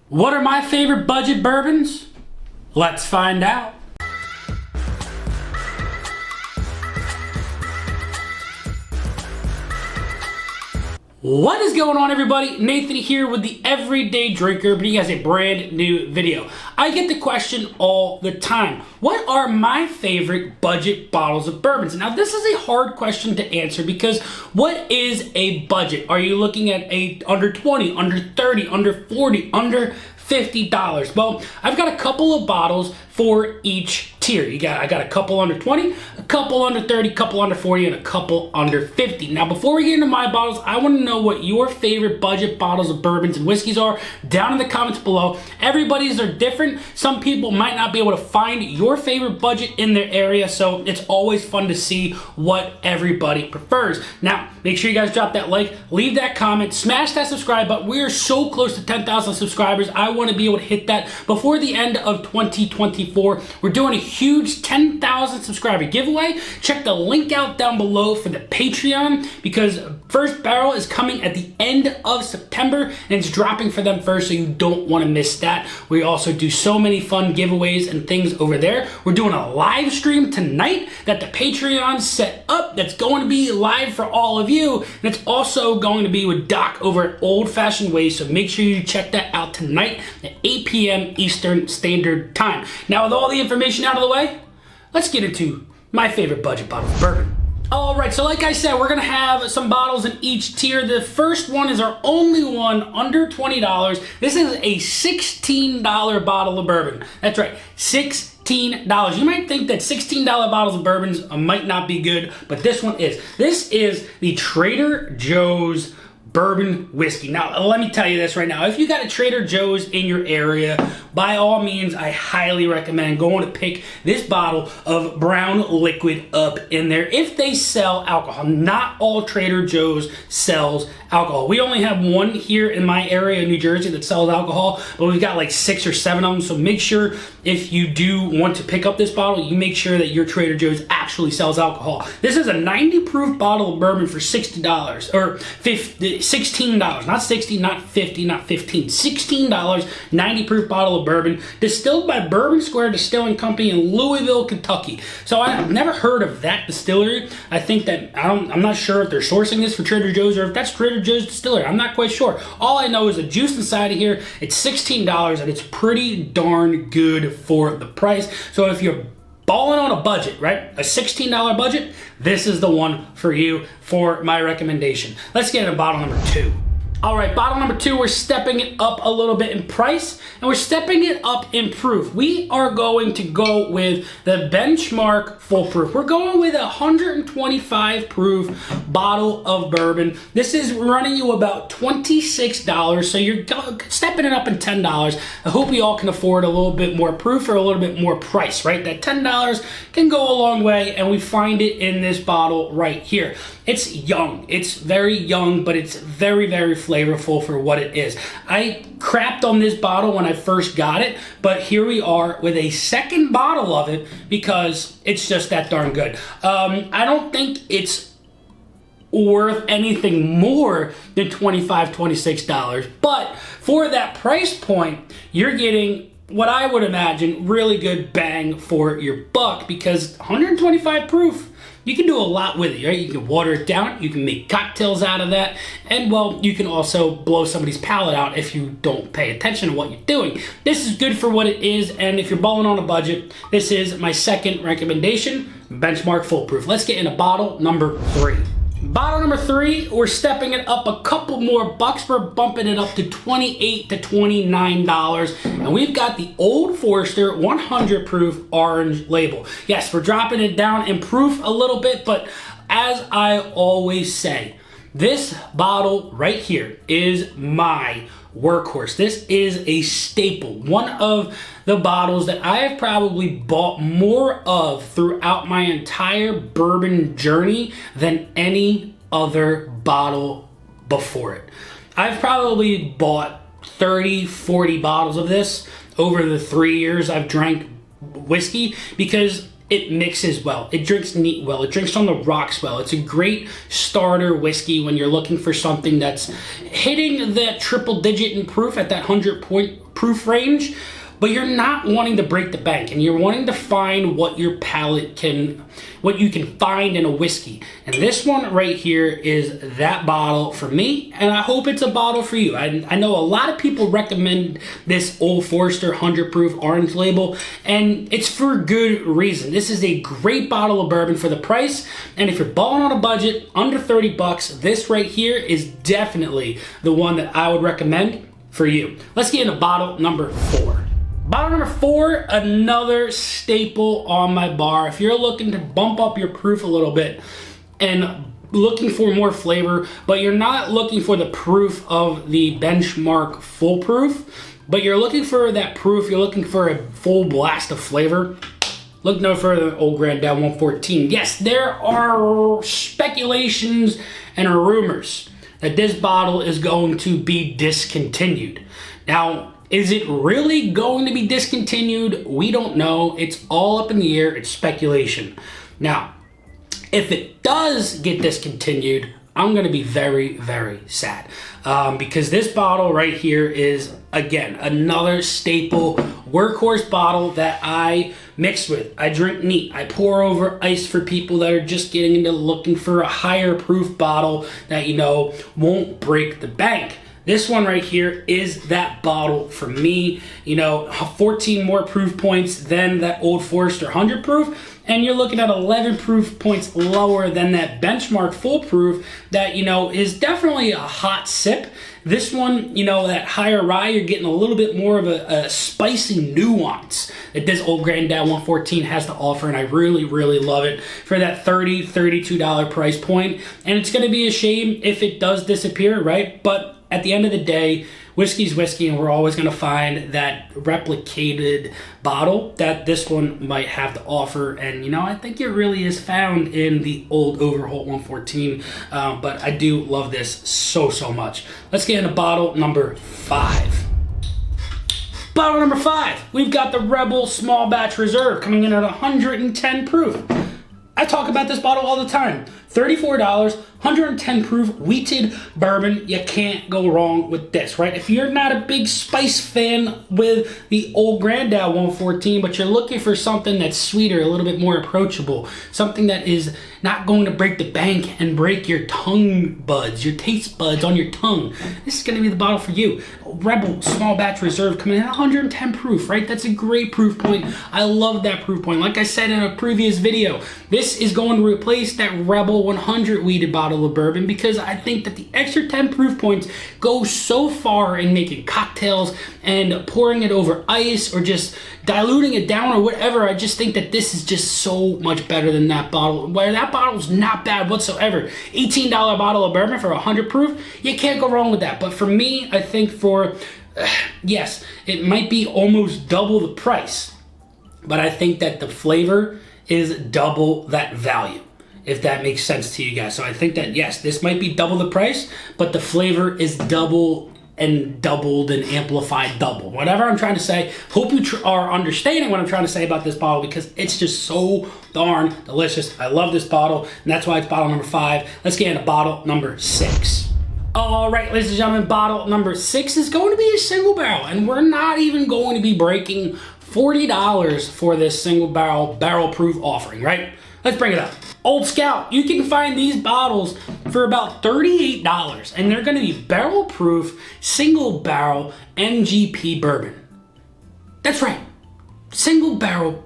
What are my favorite budget bourbons? Let's find out. What is going on, everybody? Nathan here with the Everyday Drinker, bringing you guys a brand new video. I get the question all the time, what are my favorite budget bottles of bourbons? Now, this is a hard question to answer because what is a budget? Are you looking at a under 20, under 30, under 40, under $50? Well, I've got a couple of bottles for each tier. I got a couple under 20, a couple under 30, a couple under 40, and a couple under 50. Now, before we get into my bottles, I want to know what your favorite budget bottles of bourbons and whiskeys are down in the comments below. Everybody's are different. Some people might not be able to find your favorite budget in their area, so it's always fun to see what everybody prefers. Now, make sure you guys drop that like, leave that comment, smash that subscribe button. We are so close to 10,000 subscribers. I want to be able to hit that before the end of 2024. We're doing a huge 10,000 subscriber giveaway. Check the link out down below for the Patreon because first barrel is coming at the end of September and it's dropping for them first, so you don't want to miss that. We also do so many fun giveaways and things over there. We're doing a live stream tonight that the Patreon set up that's going to be live for all of you, and it's also going to be with Doc over at Old Fashioned Ways, so make sure you check that out tonight at 8 p.m. Eastern Standard Time. Now, with all the information out of the way, let's get into my favorite budget bottle of bourbon. Alright, so like I said, we're going to have some bottles in each tier. The first one is our only one under $20. This is a $16 bottle of bourbon. That's right, $16. You might think that $16 bottles of bourbons might not be good, but this one is. This is the Trader Joe's bourbon whiskey. Now, let me tell you this right now. If you got a Trader Joe's in your area, by all means, I highly recommend going to pick this bottle of brown liquid up in there if they sell alcohol. Not all Trader Joe's sells alcohol. We only have one here in my area in New Jersey that sells alcohol, but we've got like 6 or 7 of them. So make sure if you do want to pick up this bottle, you make sure that your Trader Joe's actually sells alcohol. This is a 90 proof bottle of bourbon for $60 or $16, not 60, not 50, not 15, $16, 90 proof bottle of bourbon, distilled by Bourbon Square Distilling Company in Louisville, Kentucky. So I've never heard of that distillery. I think that, I'm not sure if they're sourcing this for Trader Joe's or if that's Trader Joe's distillery. I'm not quite sure. All I know is the juice inside of here, it's $16 and it's pretty darn good for the price. So if you're balling on a budget, right? A $16 budget, this is the one for you for my recommendation. Let's get into bottle number 2. All right, bottle number 2, we're stepping it up a little bit in price and we're stepping it up in proof. We are going to go with the Benchmark Full Proof. We're going with a 125 proof bottle of bourbon. This is running you about $26, so you're stepping it up in $10. I hope you all can afford a little bit more proof or a little bit more price, right? That $10 can go a long way, and we find it in this bottle right here. It's young. It's very young, but it's very, very flavorful for what it is. I crapped on this bottle when I first got it, but here we are with a second bottle of it because it's just that darn good. I don't think it's worth anything more than $25, $26, but for that price point, you're getting what I would imagine really good bang for your buck because 125 proof, you can do a lot with it, right? You can water it down, you can make cocktails out of that, and well, you can also blow somebody's palate out if you don't pay attention to what you're doing. This is good for what it is, and if you're balling on a budget, this is my second recommendation, Benchmark Full Proof. Let's get into bottle number 3. Bottle number 3, we're stepping it up a couple more bucks. We're bumping it up to $28 to $29. And we've got the Old Forester 100 proof orange label. Yes, we're dropping it down in proof a little bit, but as I always say, this bottle right here is my workhorse. This is a staple. One of the bottles that I have probably bought more of throughout my entire bourbon journey than any other bottle before it. I've probably bought 30, 40 bottles of this over the 3 years I've drank whiskey because it mixes well. It drinks neat well. It drinks on the rocks well. It's a great starter whiskey when you're looking for something that's hitting that triple digit in proof at that 100 proof range, but you're not wanting to break the bank, and you're wanting to find what your palate can, what you can find in a whiskey. And this one right here is that bottle for me, and I hope it's a bottle for you. I know a lot of people recommend this Old Forester 100 proof orange label, and it's for good reason. This is a great bottle of bourbon for the price, and if you're balling on a budget under 30 bucks, this right here is definitely the one that I would recommend for you. Let's get into bottle number 4. Bottle number 4, another staple on my bar. If you're looking to bump up your proof a little bit and looking for more flavor, but you're not looking for the proof of the benchmark full proof, but you're looking for that proof, you're looking for a full blast of flavor, look no further than Old Grandad 114. Yes, there are speculations and rumors that this bottle is going to be discontinued. Now, is it really going to be discontinued? We don't know. It's all up in the air. It's speculation. Now, if it does get discontinued, I'm going to be very, very sad. Because this bottle right here is, again, another staple Workhorse bottle that I mix with. I drink neat. I pour over ice for people that are just getting into looking for a higher proof bottle that, won't break the bank. This one right here is that bottle for me. 14 more proof points than that Old Forester 100 proof, and you're looking at 11 proof points lower than that benchmark full proof that, is definitely a hot sip. This one, that higher rye, you're getting a little bit more of a spicy nuance that this Old Grandad 114 has to offer, and I really, really love it for that $30, $32 price point. And it's going to be a shame if it does disappear, right? But at the end of the day, whiskey's whiskey, and we're always going to find that replicated bottle that this one might have to offer. And, I think it really is found in the old Overholt 114. But I do love this so, so much. Let's get into bottle number 5. Bottle number 5, we've got the Rebel Small Batch Reserve coming in at 110 proof. I talk about this bottle all the time. $34, 110 proof wheated bourbon. You can't go wrong with this, right? If you're not a big spice fan with the Old Grandad 114, but you're looking for something that's sweeter, a little bit more approachable, something that is not going to break the bank and break your tongue buds, your taste buds on your tongue, this is going to be the bottle for you. Rebel Small Batch Reserve coming in at 110 proof, right? That's a great proof point. I love that proof point. Like I said in a previous video, this is going to replace that Rebel 100 wheated bottle of bourbon, because I think that the extra 10 proof points go so far in making cocktails and pouring it over ice or just diluting it down or whatever. I just think that this is just so much better than that bottle. Where that bottle's not bad whatsoever. $18 bottle of bourbon for 100 proof, you can't go wrong with that. But for me, I think yes, it might be almost double the price, but I think that the flavor is double that value, if that makes sense to you guys. So I think that, yes, this might be double the price, but the flavor is double and doubled and amplified double. Whatever I'm trying to say, hope you are understanding what I'm trying to say about this bottle, because it's just so darn delicious. I love this bottle, and that's why it's bottle number 5. Let's get into bottle number 6. All right, ladies and gentlemen, bottle number 6 is going to be a single barrel, and we're not even going to be breaking $40 for this single barrel proof offering, right? Let's bring it up. Old Scout, you can find these bottles for about $38, and they're going to be barrel proof, single barrel MGP bourbon. That's right, single barrel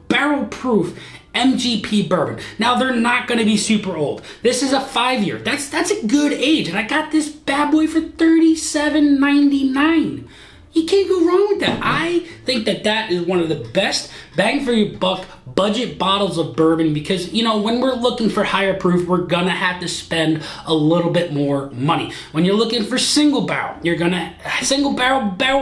proof MGP bourbon. Now, they're not going to be super old. This is a 5-year. That's a good age, and I got this bad boy for $37.99. You can't go wrong with that. I think that that is one of the best bang for your buck budget bottles of bourbon, because, when we're looking for higher proof, we're going to have to spend a little bit more money. When you're looking for single barrel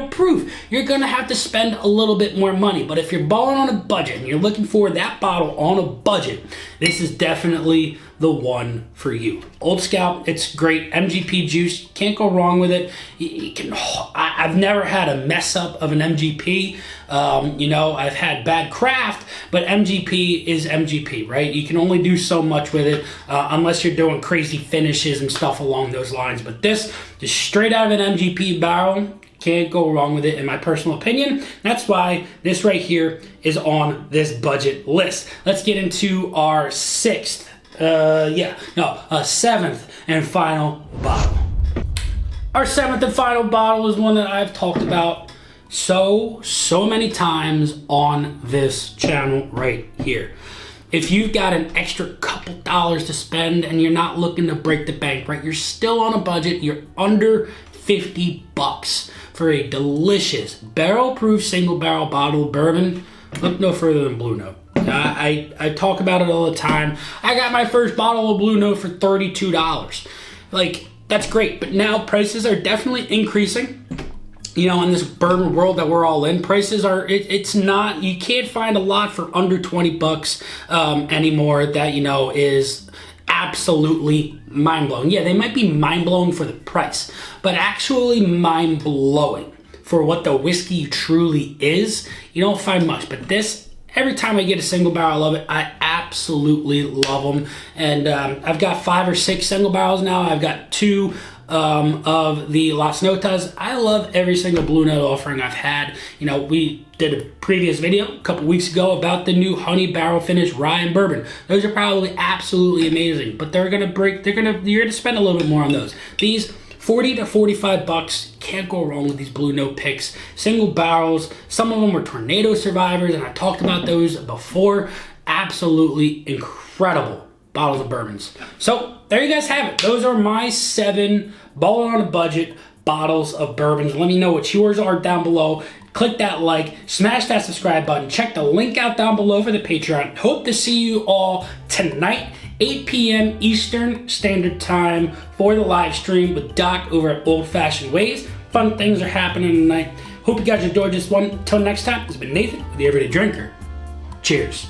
proof, you're going to have to spend a little bit more money. But if you're balling on a budget and you're looking for that bottle on a budget, this is definitely the one for you. Old Scout, it's great. MGP juice, can't go wrong with it. I've never had a mess up of an MGP. I've had bad craft, but MGP is MGP, right? You can only do so much with it unless you're doing crazy finishes and stuff along those lines. But this, just straight out of an MGP barrel, Can't go wrong with it, in my personal opinion. That's why this right here is on this budget list. Let's get into our seventh and final bottle. Our seventh and final bottle is one that I've talked about so many times on this channel right here. If you've got an extra couple dollars to spend and you're not looking to break the bank, right? You're still on a budget, you're under 50 bucks for a delicious barrel-proof single barrel bottle of bourbon. Look no further than Blue Note. I talk about it all the time. I got my first bottle of Blue Note for $32. Like, that's great, but now prices are definitely increasing. You know, in this bourbon world that we're all in, prices are, it's not, you can't find a lot for under 20 bucks anymore that, you know, is absolutely mind-blowing. Yeah, they might be mind-blowing for the price, but actually mind-blowing for what the whiskey truly is, you don't find much. But this, every time I get a single barrel of it, I absolutely love them. And I've got 5 or 6 single barrels now. I've got 2 of the Las Notas. I love every single Blue Note offering I've had. You know, we did a previous video a couple weeks ago about the new honey barrel finish rye and bourbon. Those are probably absolutely amazing, but you're gonna spend a little bit more on those. These 40 to 45 bucks, can't go wrong with these Blue Note picks. Single barrels, some of them were tornado survivors, and I talked about those before. Absolutely incredible bottles of bourbons. So there you guys have it. Those are my 7 ballin' on a budget bottles of bourbons. Let me know what yours are down below. Click that like, smash that subscribe button, check the link out down below for the Patreon. Hope to see you all tonight, 8 p.m. Eastern Standard Time for the live stream with Doc over at Old Fashioned Ways. Fun things are happening tonight. Hope you guys enjoyed this one. Until next time, this has been Nathan, the Everyday Drinker. Cheers.